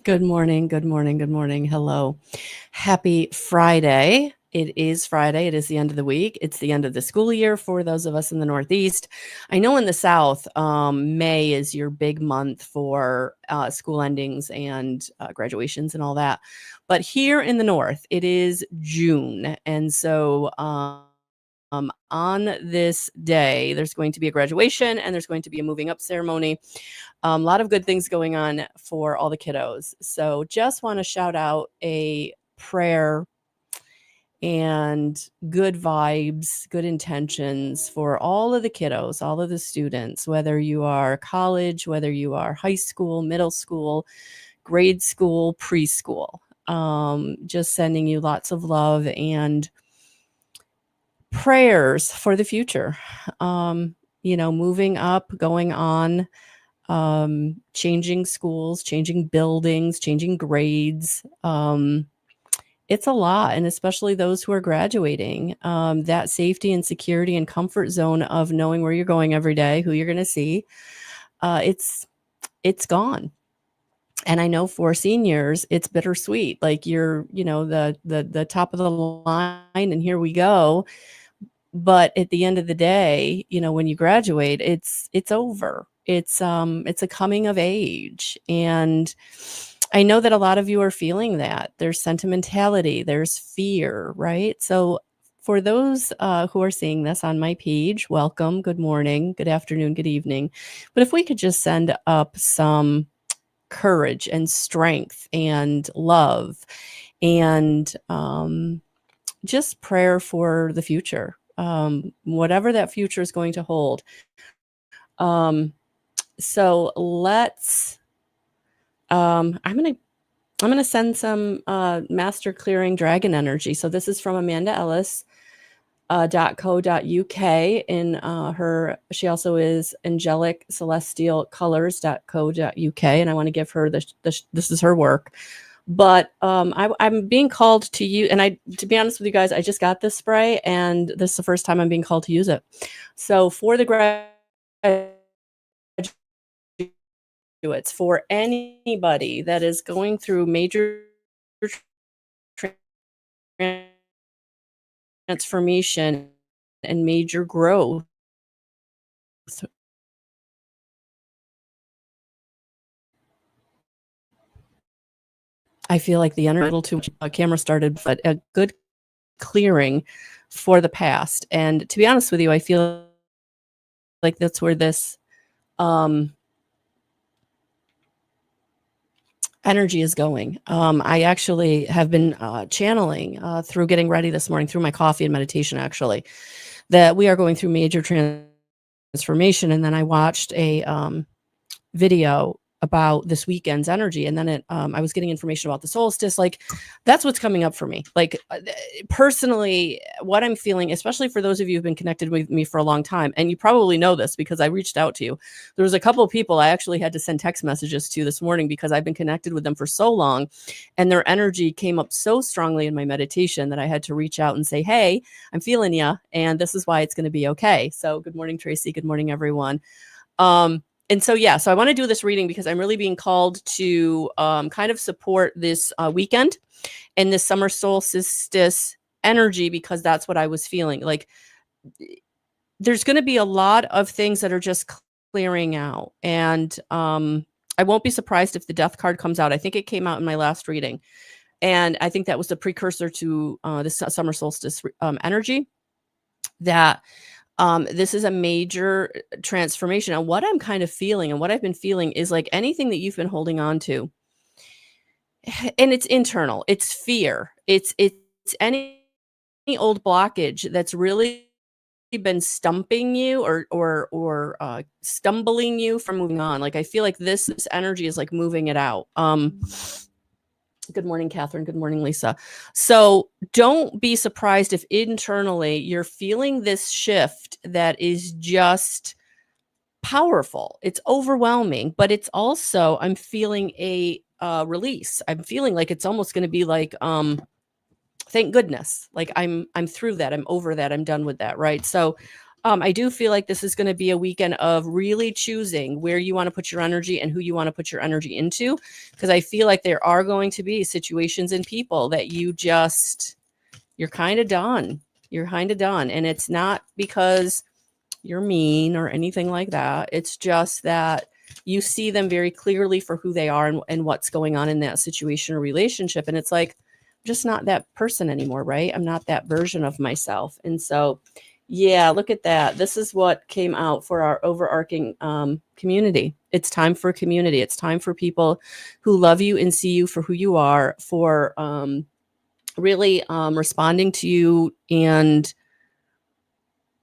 Good morning, good morning, good morning. Hello. Happy Friday. It is Friday. It is the end of the week. It's the end of the school year for those of us in the Northeast. I know in the South, May is your big month for school endings and graduations and all that. But here in the North, it is June. And so on this day, there's going to be a graduation and there's going to be a moving up ceremony. A lot of good things going on for all the kiddos. So just want to shout out a prayer and good vibes, good intentions for all of the kiddos, all of the students, whether you are college, whether you are high school, middle school, grade school, preschool. Just sending you lots of love and prayers for the future. Moving up, going on, changing schools, changing buildings, changing grades. It's a lot, and especially those who are graduating, that safety and security and comfort zone of knowing where you're going every day, who you're going to see, it's gone. And I know for seniors, it's bittersweet. Like you're, the top of the line, and here we go. But at the end of the day, when you graduate, it's over. It's a coming of age. And I know that a lot of you are feeling that. There's sentimentality, there's fear, right? So for those who are seeing this on my page, welcome, good morning, good afternoon, good evening. But if we could just send up some courage and strength and love and just prayer for the future, whatever that future is going to hold. So let's, I'm gonna send some master clearing dragon energy. So this is from Amanda Ellis. .co.uk in she also is angelic celestial colors.co.uk, and I want to give her this is her work. But I'm being called to use, and to be honest with you guys, I just got this spray, and this is the first time I'm being called to use it. So for the graduates, for anybody that is going through major transformation and major growth, I feel like the energy, a little too much camera started, but a good clearing for the past. And to be honest with you, I feel like that's where this energy is going. I actually have been channeling through getting ready this morning, through my coffee and meditation, actually, that we are going through major transformation. And then I watched a video about this weekend's energy, and then I was getting information about the solstice. Like, that's what's coming up for me. Like, personally, what I'm feeling, especially for those of you who've been connected with me for a long time, and you probably know this because I reached out to you. There was a couple of people I actually had to send text messages to this morning because I've been connected with them for so long, and their energy came up so strongly in my meditation that I had to reach out and say, hey, I'm feeling you, and this is why it's going to be okay. So good morning, Tracy. Good morning, everyone. And so, so I want to do this reading because I'm really being called to kind of support this weekend and this summer solstice energy, because that's what I was feeling. Like, there's going to be a lot of things that are just clearing out. And I won't be surprised if the death card comes out. I think it came out in my last reading. And I think that was the precursor to this summer solstice energy, that this is a major transformation. And what I'm kind of feeling and what I've been feeling is like anything that you've been holding on to, and it's internal, it's fear. It's any old blockage that's really been stumping you or stumbling you from moving on. Like, I feel like this energy is like moving it out. Good morning, Catherine. Good morning, Lisa. So don't be surprised if internally you're feeling this shift that is just powerful. It's overwhelming, but it's also, I'm feeling a release. I'm feeling like it's almost going to be like, thank goodness. Like I'm through that. I'm over that. I'm done with that. Right. So I do feel like this is going to be a weekend of really choosing where you want to put your energy and who you want to put your energy into, because I feel like there are going to be situations and people that you're kind of done. You're kind of done. And it's not because you're mean or anything like that. It's just that you see them very clearly for who they are and what's going on in that situation or relationship. And it's like, I'm just not that person anymore, right? I'm not that version of myself. And so, yeah, look at that. This is what came out for our overarching community. It's time for community. It's time for people who love you and see you for who you are, for really responding to you and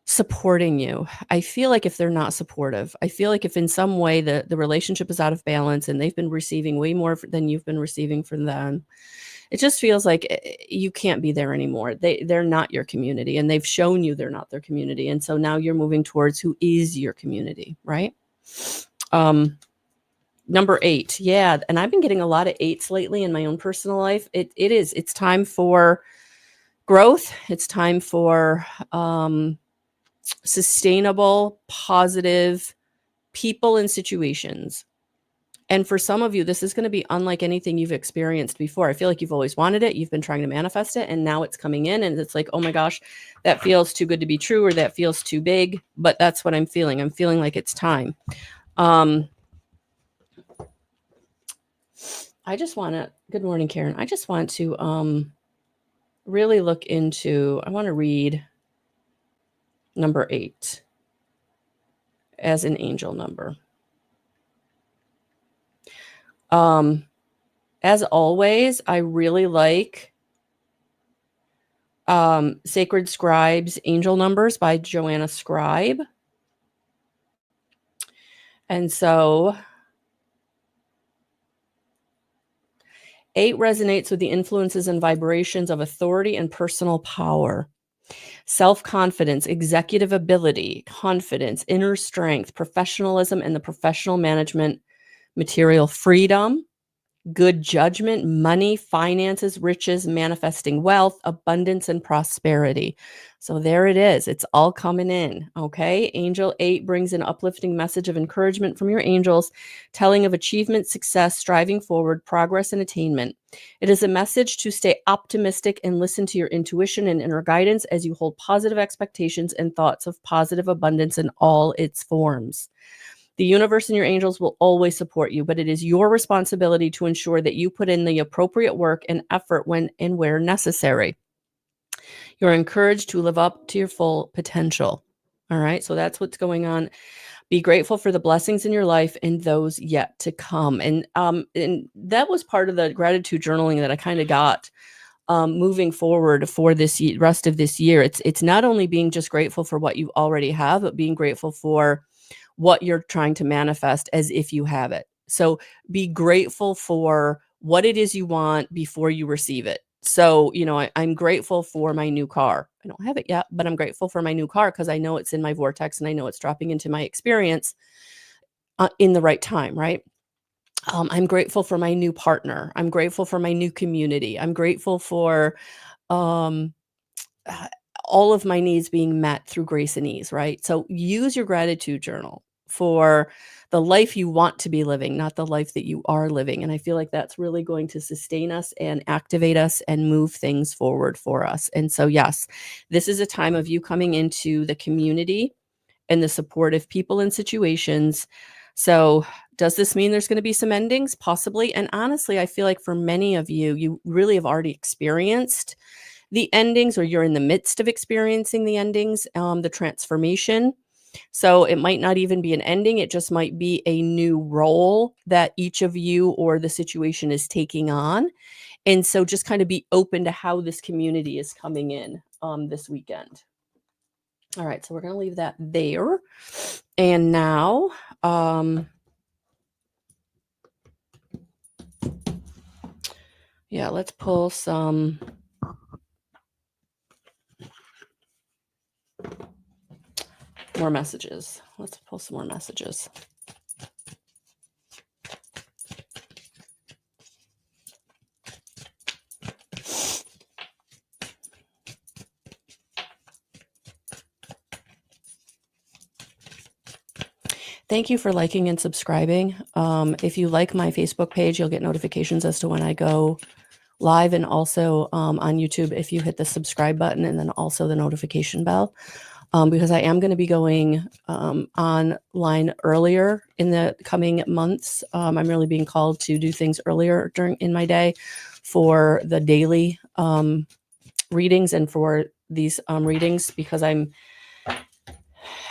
supporting you. I feel like if they're not supportive, I feel like if in some way the relationship is out of balance and they've been receiving way more than you've been receiving from them, it just feels like you can't be there anymore. They're not your community, and they've shown you they're not their community. And so now you're moving towards who is your community, right? Number 8. Yeah. And I've been getting a lot of 8s lately in my own personal life. It's time for growth. It's time for sustainable, positive people and situations. And for some of you, this is going to be unlike anything you've experienced before. I feel like you've always wanted it. You've been trying to manifest it, and now it's coming in, and it's like, oh my gosh, that feels too good to be true, or that feels too big. But that's what I'm feeling. I'm feeling like it's time. I just want to, good morning, Karen. I just want to really look into, I want to read number 8 as an angel number. As always, I really like Sacred Scribes Angel Numbers by Joanna Scribe. And so 8 resonates with the influences and vibrations of authority and personal power, self-confidence, executive ability, confidence, inner strength, professionalism, and the professional management, material freedom, good judgment, money, finances, riches, manifesting wealth, abundance, and prosperity. So there it is. It's all coming in. Okay. Angel 8 brings an uplifting message of encouragement from your angels, telling of achievement, success, striving forward, progress, and attainment. It is a message to stay optimistic and listen to your intuition and inner guidance as you hold positive expectations and thoughts of positive abundance in all its forms. The universe and your angels will always support you, but it is your responsibility to ensure that you put in the appropriate work and effort when and where necessary. You're encouraged to live up to your full potential. All right. So that's what's going on. Be grateful for the blessings in your life and those yet to come. And that was part of the gratitude journaling that I kind of got moving forward for this rest of this year. It's not only being just grateful for what you already have, but being grateful for what you're trying to manifest as if you have it. So be grateful for what it is you want before you receive it. So, I'm grateful for my new car. I don't have it yet, but I'm grateful for my new car because I know it's in my vortex and I know it's dropping into my experience in the right time, right? I'm grateful for my new partner. I'm grateful for my new community. I'm grateful for all of my needs being met through grace and ease, right? So use your gratitude journal for the life you want to be living, not the life that you are living. And I feel like that's really going to sustain us and activate us and move things forward for us. And so, yes, this is a time of you coming into the community and the supportive people and situations. So does this mean there's going to be some endings? Possibly. And honestly, I feel like for many of you, you really have already experienced the endings, or you're in the midst of experiencing the endings, the transformation. So it might not even be an ending. It just might be a new role that each of you or the situation is taking on. And so just kind of be open to how this community is coming in this weekend. All right. So we're going to leave that there. And now, let's pull some more messages. Let's pull some more messages. Thank you for liking and subscribing. If you like my Facebook page, you'll get notifications as to when I go live, and also on YouTube if you hit the subscribe button and then also the notification bell, because I am going to be going online earlier in the coming months. I'm really being called to do things earlier in my day for the daily readings and for these readings, because I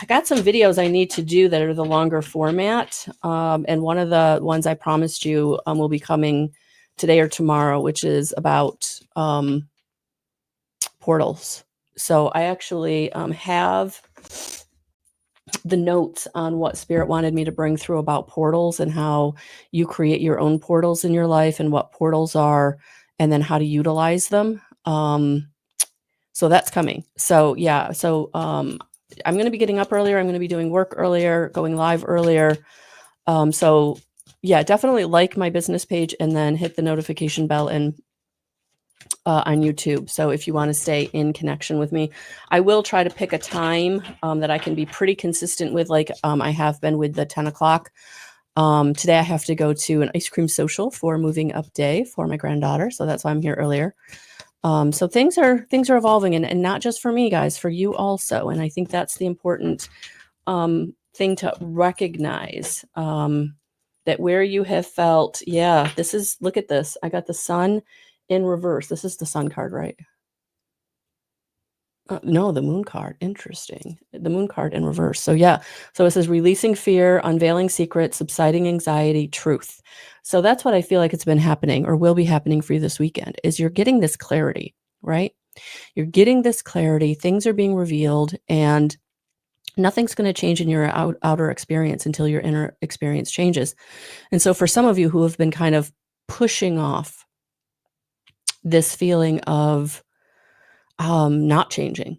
got some videos I need to do that are the longer format. And one of the ones I promised you will be coming today or tomorrow, which is about portals. So I actually have the notes on what Spirit wanted me to bring through about portals and how you create your own portals in your life and what portals are, and then how to utilize them. So that's coming. So yeah, so I'm going to be getting up earlier. I'm going to be doing work earlier, going live earlier. So yeah, definitely like my business page and then hit the notification bell and on YouTube. So if you want to stay in connection with me, I will try to pick a time that I can be pretty consistent with, like I have been with the 10 o'clock. Today I have to go to an ice cream social for moving up day for my granddaughter. So that's why I'm here earlier. So things are evolving, and not just for me, guys, for you also. And I think that's the important thing to recognize, that where you have felt, yeah, look at this. I got the sun in reverse. This is the sun card, right? No, the moon card. Interesting. The moon card in reverse. So yeah. So it says releasing fear, unveiling secrets, subsiding anxiety, truth. So that's what I feel like it's been happening or will be happening for you this weekend, is you're getting this clarity, right? You're getting this clarity. Things are being revealed, and nothing's going to change in your outer experience until your inner experience changes. And so for some of you who have been kind of pushing off this feeling of not changing,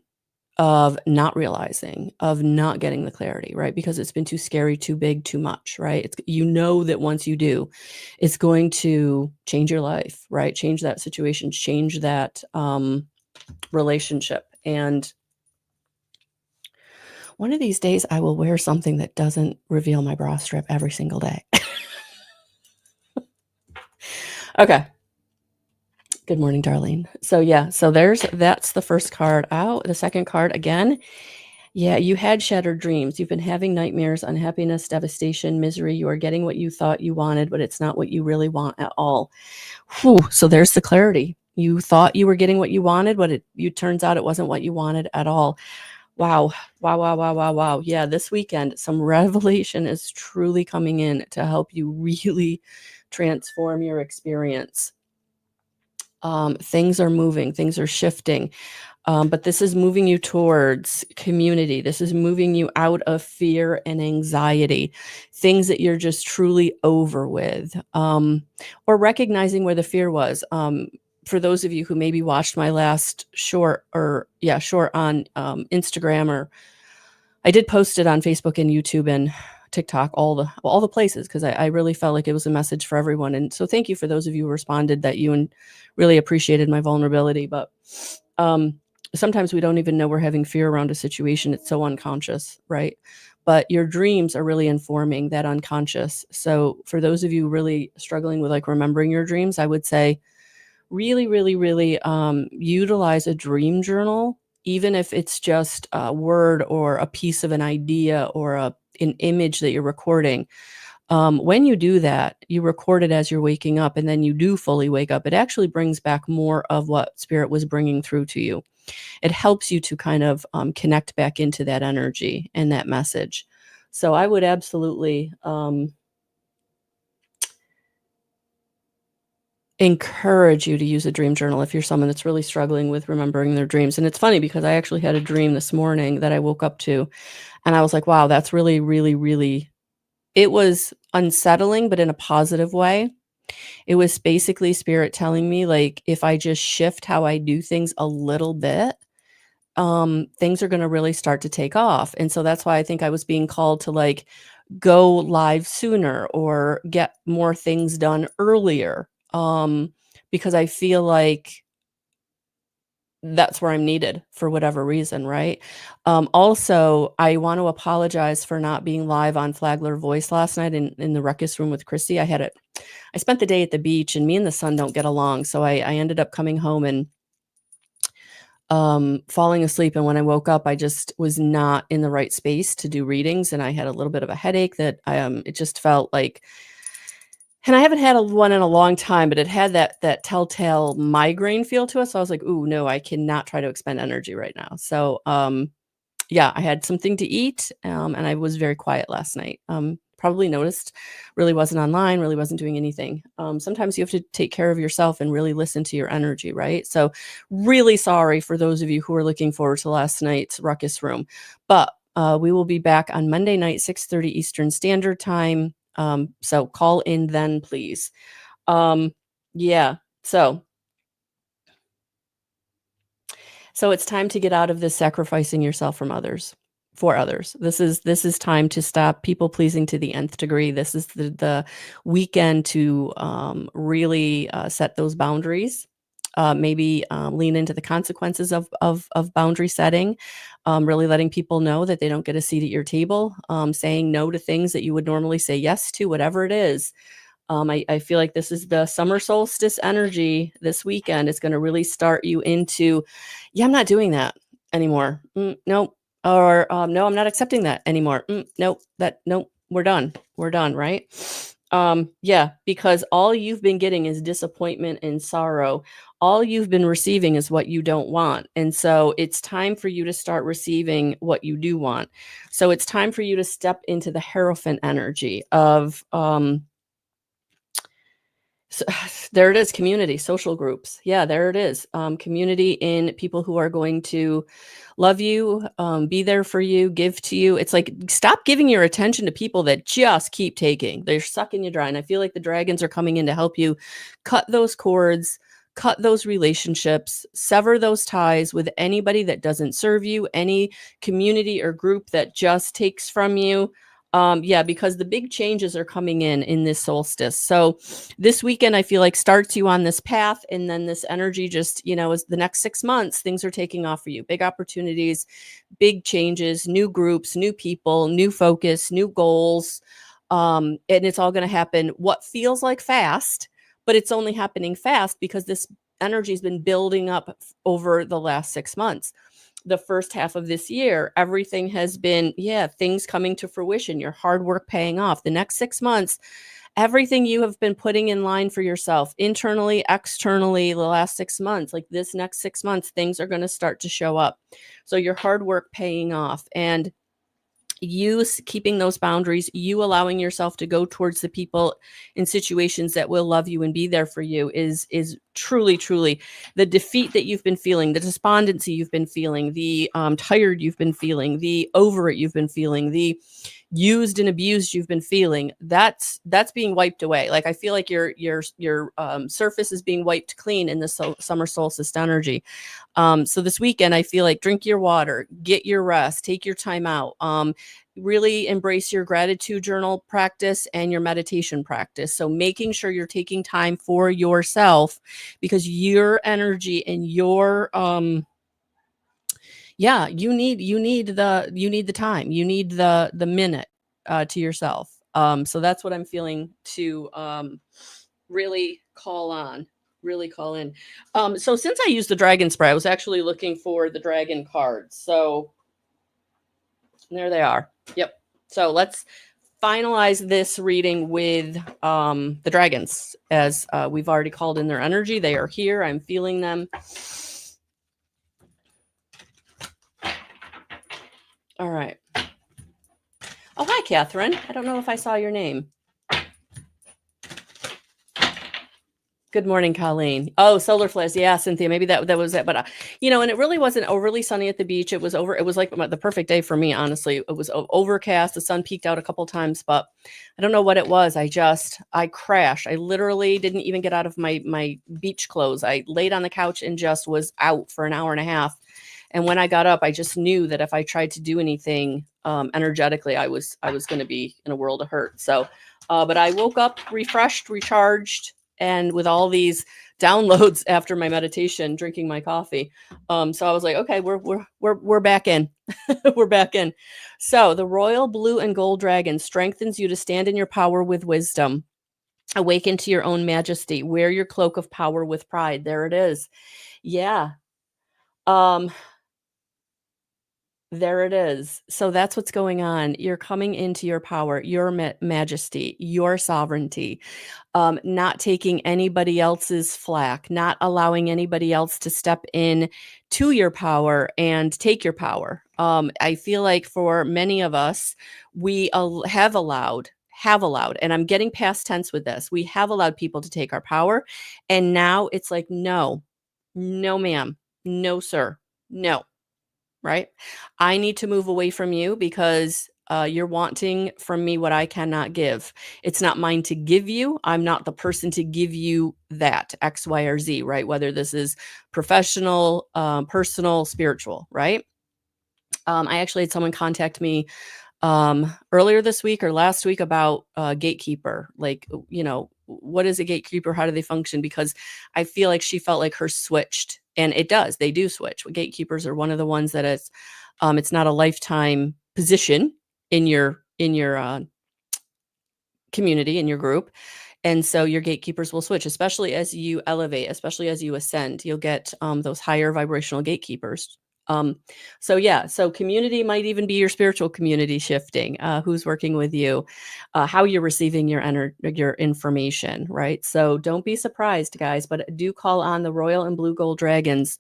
of not realizing, of not getting the clarity, right? Because it's been too scary, too big, too much, right? It's, you know that once you do, it's going to change your life, right? Change that situation, change that relationship. And one of these days I will wear something that doesn't reveal my bra strip every single day. Okay. Good morning, Darlene. So yeah, so that's the first card out. The second card again. Yeah, you had shattered dreams. You've been having nightmares, unhappiness, devastation, misery. You are getting what you thought you wanted, but it's not what you really want at all. Whew. So there's the clarity. You thought you were getting what you wanted, but it turns out it wasn't what you wanted at all. Wow. Wow, wow, wow, wow, wow. Yeah, this weekend, some revelation is truly coming in to help you really transform your experience. Things are moving, things are shifting. But this is moving you towards community. This is moving you out of fear and anxiety, things that you're just truly over with, or recognizing where the fear was. For those of you who maybe watched my last short on Instagram, or I did post it on Facebook and YouTube and TikTok, all the places, because I really felt like it was a message for everyone. And so thank you for those of you who responded, that you and really appreciated my vulnerability. But sometimes we don't even know we're having fear around a situation. It's so unconscious, right? But your dreams are really informing that unconscious. So for those of you really struggling with like remembering your dreams, I would say really, really, really utilize a dream journal, even if it's just a word or a piece of an idea or an image that you're recording. When you do that, you record it as you're waking up, and then you do fully wake up. It actually brings back more of what Spirit was bringing through to you. It helps you to kind of connect back into that energy and that message. So I would absolutely encourage you to use a dream journal if you're someone that's really struggling with remembering their dreams. And it's funny because I actually had a dream this morning that I woke up to, and I was like, wow, that's really, really, really, it was unsettling, but in a positive way. It was basically Spirit telling me, like, if I just shift how I do things a little bit, things are going to really start to take off. And so that's why I think I was being called to like go live sooner or get more things done earlier. Because I feel like that's where I'm needed for whatever reason, right? Also, I want to apologize for not being live on Flagler Voice last night in the ruckus room with Chrissy. I spent the day at the beach, and me and the son don't get along, so I ended up coming home and falling asleep. And when I woke up, I just was not in the right space to do readings, and I had a little bit of a headache that it just felt like. And I haven't had one in a long time, but it had that telltale migraine feel to it. So I was like, "Ooh, no, I cannot try to expend energy right now." So, yeah, I had something to eat, and I was very quiet last night. Probably noticed, really wasn't online, really wasn't doing anything. Sometimes you have to take care of yourself and really listen to your energy, right? So, really sorry for those of you who are looking forward to last night's ruckus room, but we will be back on Monday night, 6:30 Eastern Standard Time. So call in then, please. Um, yeah. So it's time to get out of this sacrificing yourself from others for others. This is time to stop people pleasing to the nth degree. This is the weekend to really set those boundaries. Maybe lean into the consequences of boundary setting, really letting people know that they don't get a seat at your table, saying no to things that you would normally say yes to, whatever it is. I feel like this is the summer solstice energy this weekend. It's going to really start you into, yeah, I'm not doing that anymore. Nope. Or no, I'm not accepting that anymore. Nope. Nope. We're done. We're done. Right. Yeah, because all you've been getting is disappointment and sorrow. All you've been receiving is what you don't want. And so it's time for you to start receiving what you do want. So it's time for you to step into the Hierophant energy of, so, there it is, community, social groups. Yeah, there it is. Community in people who are going to love you, be there for you, give to you. It's like, stop giving your attention to people that just keep taking. They're sucking you dry. And I feel like the dragons are coming in to help you cut those cords, cut those relationships, sever those ties with anybody that doesn't serve you, any community or group that just takes from you. Yeah, because the big changes are coming in this solstice. So this weekend, I feel like starts you on this path, and then this energy just, is the next 6 months, things are taking off for you. Big opportunities, big changes, new groups, new people, new focus, new goals. And it's all going to happen what feels like fast, but it's only happening fast because this energy has been building up over the last 6 months. The first half of this year, everything has been, things coming to fruition, your hard work paying off. The next 6 months, everything you have been putting in line for yourself, internally, externally, the last 6 months, like this next 6 months, things are going to start to show up. So your hard work paying off, and you keeping those boundaries, you allowing yourself to go towards the people in situations that will love you and be there for you is truly the defeat that you've been feeling, the despondency you've been feeling, the tired you've been feeling, the over it you've been feeling, the used and abused you've been feeling. That's being wiped away. Like, I feel like your surface is being wiped clean in the summer solstice energy. So this weekend, I feel like drink your water, get your rest, take your time out. Really embrace your gratitude journal practice and your meditation practice. So making sure you're taking time for yourself, because your energy and your you need the time, you need the minute to yourself. So that's what I'm feeling to really call on, really call in. So since I used the dragon spray, I was actually looking for the dragon cards. So there they are. Yep. So let's finalize this reading with the dragons, as we've already called in their energy. They are here. I'm feeling them. All right. Oh, hi, Catherine. I don't know if I saw your name. Good morning, Colleen. Oh, solar flares. Yeah, Cynthia, maybe that was it. But, and it really wasn't overly sunny at the beach. It was like the perfect day for me, honestly. It was overcast. The sun peeked out a couple times, but I don't know what it was. I crashed. I literally didn't even get out of my beach clothes. I laid on the couch and just was out for an hour and a half. And when I got up, I just knew that if I tried to do anything energetically, I was going to be in a world of hurt. So, but I woke up refreshed, recharged, and with all these downloads after my meditation, drinking my coffee. So I was like, okay, we're back in. We're back in. So the royal blue and gold dragon strengthens you to stand in your power with wisdom. Awaken to your own majesty. Wear your cloak of power with pride. There it is. Yeah. Um, There it is. So that's what's going on. You're coming into your power, your majesty, your sovereignty, not taking anybody else's flack, not allowing anybody else to step in to your power and take your power. I feel like for many of us, we have allowed, and I'm getting past tense with this. We have allowed people to take our power. And now it's like, no, no, ma'am, no, sir, no. Right? I need to move away from you because you're wanting from me what I cannot give. It's not mine to give you. I'm not the person to give you that X, Y, or Z, right? Whether this is professional, personal, spiritual, right? I actually had someone contact me earlier this week or last week about gatekeeper. Like, what is a gatekeeper? How do they function? Because I feel like she felt like hers switched, and it does. They do switch. Gatekeepers are one of the ones that it's not a lifetime position in your community, in your group. And so your gatekeepers will switch, especially as you elevate, especially as you ascend. You'll get those higher vibrational gatekeepers. So community might even be your spiritual community shifting, who's working with you, how you're receiving your information, right? So don't be surprised, guys, but do call on the royal and blue gold dragons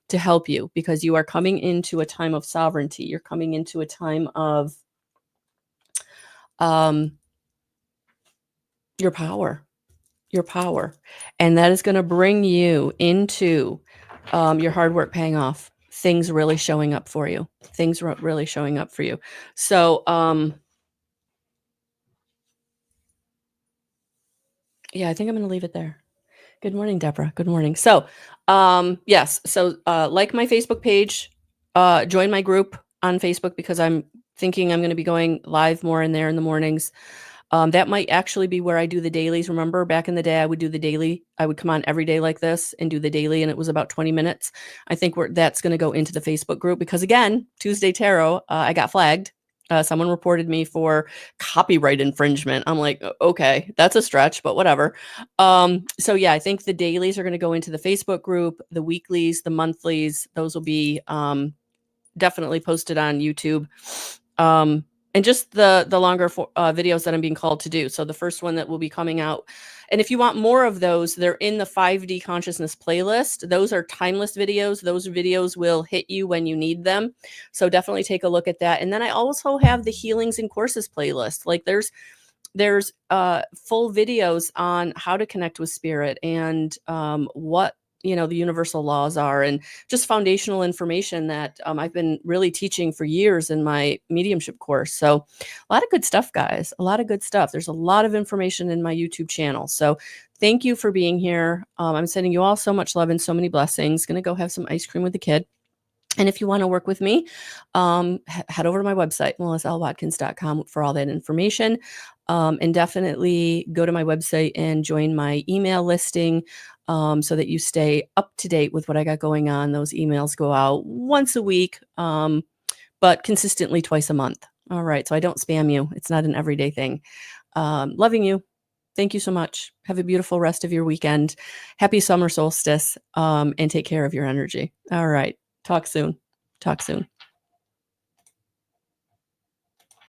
to help you, because you are coming into a time of sovereignty. You're coming into a time of your power. And that is going to bring you into your hard work paying off, things really showing up for you, So, yeah, I think I'm going to leave it there. Good morning, Deborah. Good morning. So, yes. So, like my Facebook page, join my group on Facebook, because I'm thinking I'm going to be going live more in there in the mornings. That might actually be where I do the dailies. Remember, back in the day, I would do the daily. I would come on every day like this and do the daily, and it was about 20 minutes. I think that's going to go into the Facebook group, because, again, Tuesday Tarot, I got flagged. Someone reported me for copyright infringement. I'm like, okay, that's a stretch, but whatever. So yeah, I think the dailies are going to go into the Facebook group. The weeklies, the monthlies, those will be definitely posted on YouTube. And just the longer videos that I'm being called to do. So the first one that will be coming out, and if you want more of those, they're in the 5D consciousness playlist. Those are timeless videos. Those videos will hit you when you need them. So definitely take a look at that. And then I also have the healings and courses playlist. Like there's full videos on how to connect with spirit, and what the universal laws are, and just foundational information that I've been really teaching for years in my mediumship course. So a lot of good stuff, guys, a lot of good stuff. There's a lot of information in my YouTube channel. So thank you for being here. I'm sending you all so much love and so many blessings. Going to go have some ice cream with the kid. And if you want to work with me, head over to my website, melissawatkins.com, for all that information. And definitely go to my website and join my email listing, so that you stay up to date with what I got going on. Those emails go out once a week, but consistently twice a month. All right. So I don't spam you. It's not an everyday thing. Loving you. Thank you so much. Have a beautiful rest of your weekend. Happy summer solstice, and take care of your energy. All right. Talk soon.